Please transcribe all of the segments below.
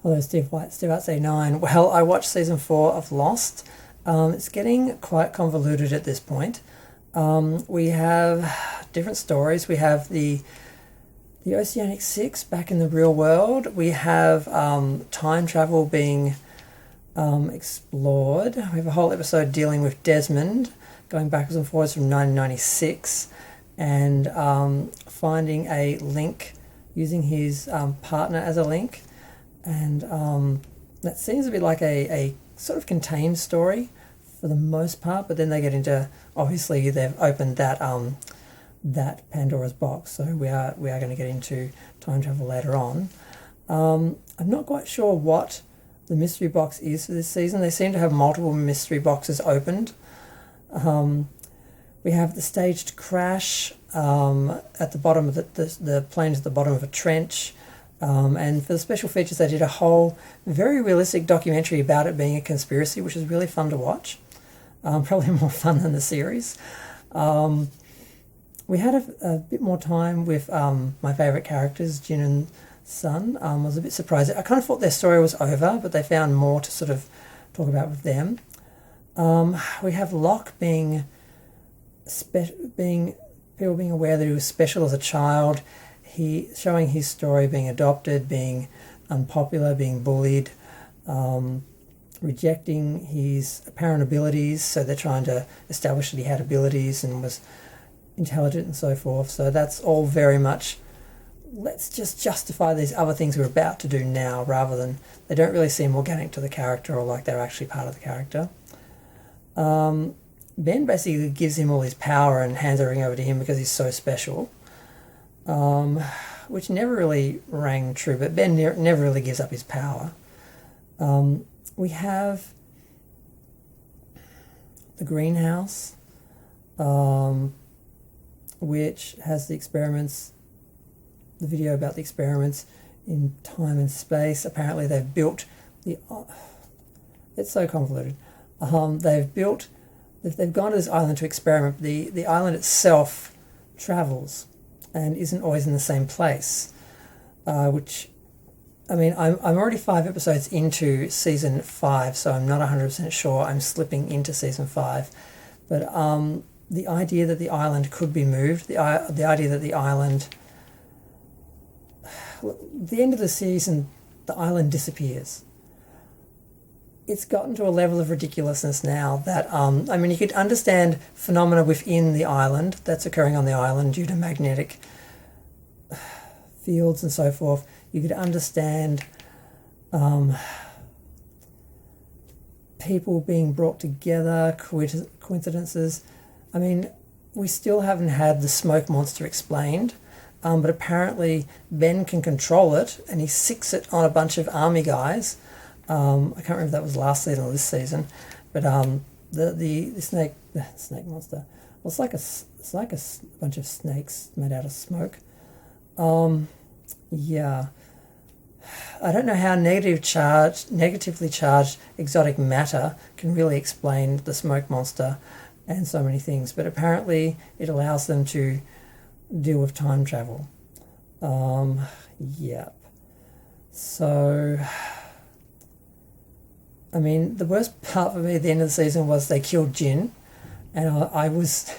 Hello, Steve White, Steve White 89. Well, I watched season 4 of Lost. It's getting quite convoluted at this point. We have different stories. We have the Oceanic 6 back in the real world. We have time travel being explored. We have a whole episode dealing with Desmond, going backwards and forwards from 1996, and finding a link, using his partner as a link. And that seems a bit like a sort of contained story for the most part, but then they get into, obviously they've opened that that Pandora's box, so we are going to get into time travel later on. I'm not quite sure what the mystery box is for this season. They seem to have multiple mystery boxes opened. We have the staged crash at the bottom of the plane's at the bottom of a trench. And for the special features, they did a whole very realistic documentary about it being a conspiracy, which is really fun to watch. Probably more fun than the series. We had a bit more time with my favourite characters, Jin and Sun. I was a bit surprised. I kind of thought their story was over, but they found more to sort of talk about with them. We have Locke being people being aware that he was special as a child. He showing his story, being adopted, being unpopular, being bullied, rejecting his apparent abilities. So they're trying to establish that he had abilities and was intelligent and so forth. So that's all very much, let's just justify these other things we're about to do now, rather than, they don't really seem organic to the character or like they're actually part of the character. Ben basically gives him all his power and hands everything over to him because he's so special. Which never really rang true, but Ben never really gives up his power. We have the greenhouse, which has the experiments, the video about the experiments in time and space. Apparently they've built it's so convoluted. They've gone to this island to experiment. The island itself travels and isn't always in the same place, which, I mean, I'm already 5 episodes into season 5, so I'm not 100% sure I'm slipping into season 5, but the idea that the island could be moved, the idea that the island, at the end of the season, the island disappears. It's gotten to a level of ridiculousness now that, I mean, you could understand phenomena within the island that's occurring on the island due to magnetic fields and so forth. You could understand people being brought together, coincidences. I mean, we still haven't had the smoke monster explained, but apparently Ben can control it, and he sicks it on a bunch of army guys. I can't remember if that was last season or this season, but the snake monster. Well, it's like a bunch of snakes made out of smoke. Yeah, I don't know how negatively charged exotic matter can really explain the smoke monster and so many things, but apparently it allows them to deal with time travel. Yeah. So, I mean, the worst part for me at the end of the season was they killed Jin, and I was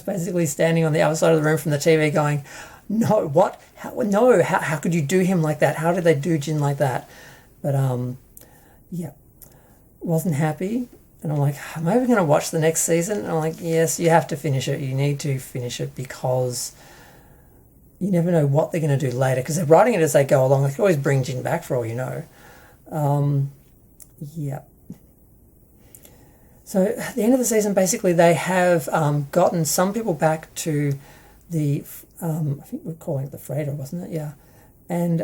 basically standing on the other side of the room from the TV going, no, what? How could you do him like that? How did they do Jin like that? But, yeah, wasn't happy. And I'm like, am I ever going to watch the next season? And I'm like, yes, you have to finish it. You need to finish it because you never know what they're going to do later, because they're writing it as they go along. They can always bring Jin back for all you know. Yeah. So at the end of the season, basically they have gotten some people back to the, I think we're calling it the freighter, wasn't it? Yeah. And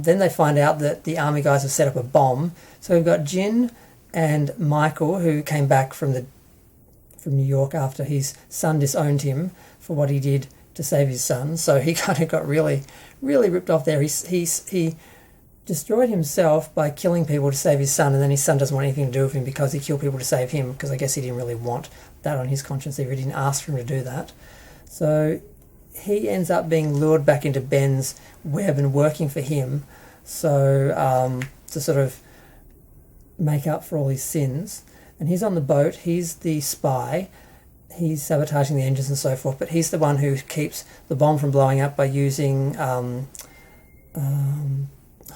then they find out that the army guys have set up a bomb. So we've got Jin and Michael, who came back from New York after his son disowned him for what he did to save his son. So he kind of got really, really ripped off there. He destroyed himself by killing people to save his son, and then his son doesn't want anything to do with him because he killed people to save him, because I guess he didn't really want that on his conscience. He didn't ask for him to do that. So he ends up being lured back into Ben's web and working for him. so to sort of make up for all his sins. And he's on the boat. He's the spy. He's sabotaging the engines and so forth, but he's the one who keeps the bomb from blowing up by using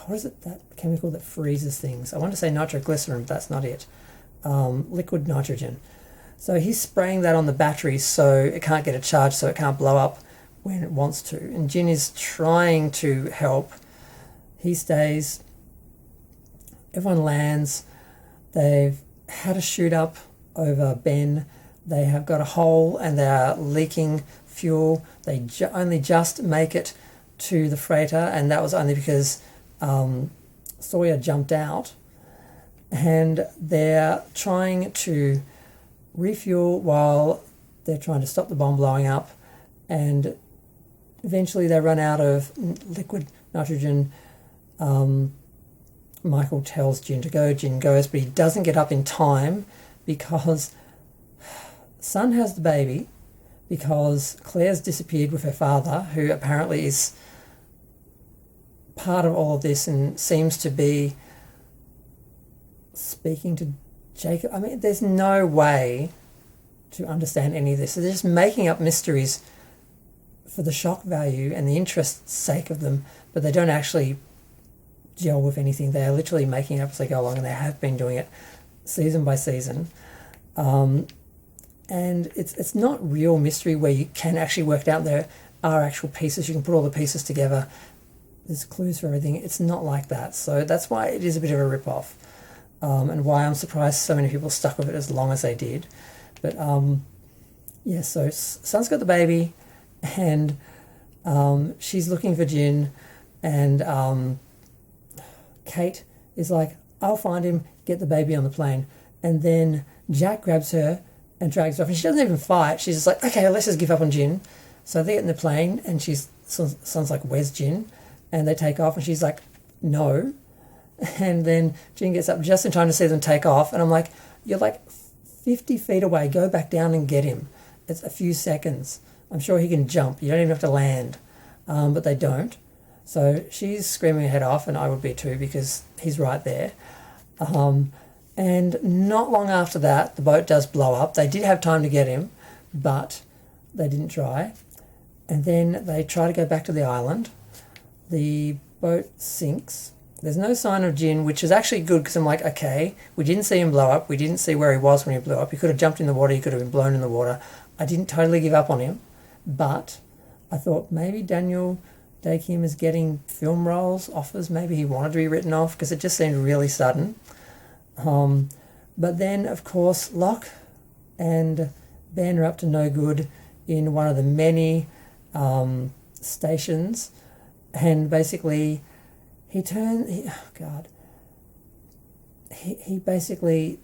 what is it, that chemical that freezes things? I want to say nitroglycerin, but that's not it. Liquid nitrogen. So he's spraying that on the batteries so it can't get a charge, so it can't blow up when it wants to. And Jin is trying to help. He stays. Everyone lands. They've had a shoot up over Ben. They have got a hole and they are leaking fuel. They only just make it to the freighter, and that was only because Sawyer jumped out. And they're trying to refuel while they're trying to stop the bomb blowing up, and eventually they run out of liquid nitrogen. Michael tells Jin to go. Jin goes, but he doesn't get up in time because Sun has the baby, because Claire's disappeared with her father, who apparently is part of all of this and seems to be speaking to Jacob. I mean, there's no way to understand any of this. So they're just making up mysteries for the shock value and the interest's sake of them, but they don't actually gel with anything. They're literally making up as they go along, and they have been doing it season by season. And it's not real mystery where you can actually work it out. There are actual pieces. You can put all the pieces together. There's clues for everything. It's not like that. So that's why it is a bit of a rip-off. And why I'm surprised so many people stuck with it as long as they did. But yeah, so Sun's got the baby, and she's looking for Jin, and Kate is like, I'll find him, get the baby on the plane. And then Jack grabs her and drags her off, and she doesn't even fight. She's just like, okay, let's just give up on Jin. So they get in the plane, and Sun's like, where's Jin? And they take off, and she's like, no. And then Jin gets up just in time to see them take off, and I'm like, you're like 50 feet away, go back down and get him. It's a few seconds. I'm sure he can jump. You don't even have to land. But they don't. So she's screaming her head off, and I would be too, because he's right there. And not long after that, the boat does blow up. They did have time to get him, but they didn't try. And then they try to go back to the island. The boat sinks. There's no sign of Jin, which is actually good, because I'm like, okay, we didn't see him blow up. We didn't see where he was when he blew up. He could have jumped in the water. He could have been blown in the water. I didn't totally give up on him, but I thought maybe Daniel Day Kim is getting film roles, offers. Maybe he wanted to be written off, because it just seemed really sudden. But then, of course, Locke and Ben are up to no good in one of the many stations, and basically he basically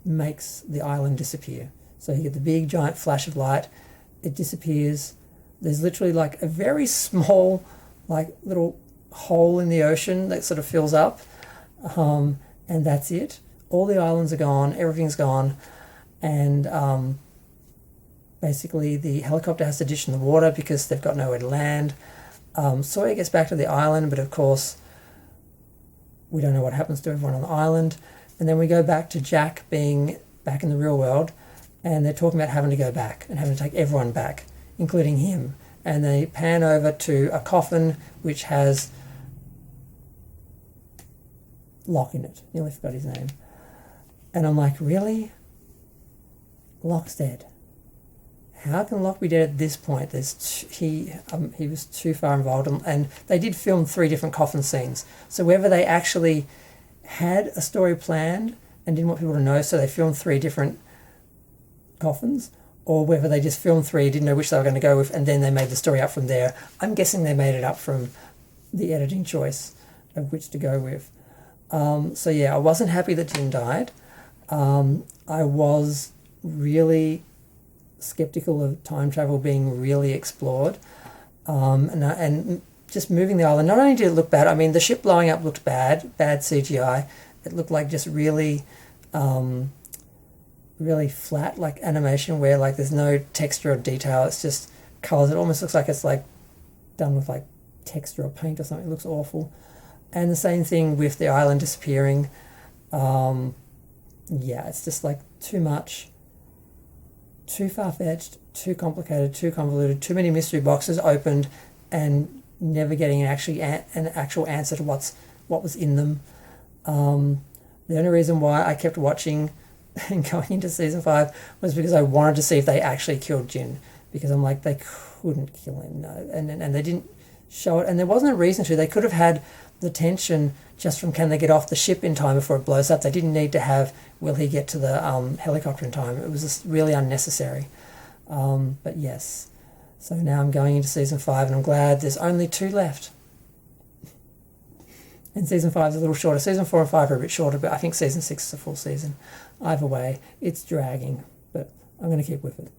makes the island disappear. So you get the big giant flash of light, it disappears. There's literally like a very small, like little hole in the ocean that sort of fills up, and that's it. All the islands are gone, everything's gone, and basically the helicopter has to dish in the water because they've got nowhere to land. Sawyer gets back to the island, but of course we don't know what happens to everyone on the island. And then we go back to Jack being back in the real world, and they're talking about having to go back and having to take everyone back, including him. And they pan over to a coffin which has Locke in it. Nearly forgot his name. And I'm like, really? Locke's dead. How can Locke be dead at this point? He was too far involved, and they did film 3 different coffin scenes. So whether they actually had a story planned and didn't want people to know, so they filmed 3 different coffins, or whether they just filmed 3, didn't know which they were going to go with, and then they made the story up from there. I'm guessing they made it up from the editing choice of which to go with. So yeah, I wasn't happy that Jin died. I was really skeptical of time travel being really explored, and just moving the island. Not only did it look bad, I mean, the ship blowing up looked bad CGI. It looked like just really really flat, like animation, where like there's no texture or detail. It's just colors. It almost looks like it's like done with like texture or paint or something. It looks awful. And the same thing with the island disappearing. Yeah, it's just like too much, too far-fetched, too complicated, too convoluted, too many mystery boxes opened and never getting an actual answer to what was in them. The only reason why I kept watching and going into season 5 was because I wanted to see if they actually killed Jin, because I'm like, they couldn't kill him, no, and they didn't show it, and there wasn't a reason to. They could have had the tension just from can they get off the ship in time before it blows up. They didn't need to have will he get to the helicopter in time. It was just really unnecessary. But yes, so now I'm going into season 5 and I'm glad there's only 2 left. And season 5 is a little shorter. Season 4 and 5 are a bit shorter, but I think season 6 is a full season. Either way, it's dragging, but I'm going to keep with it.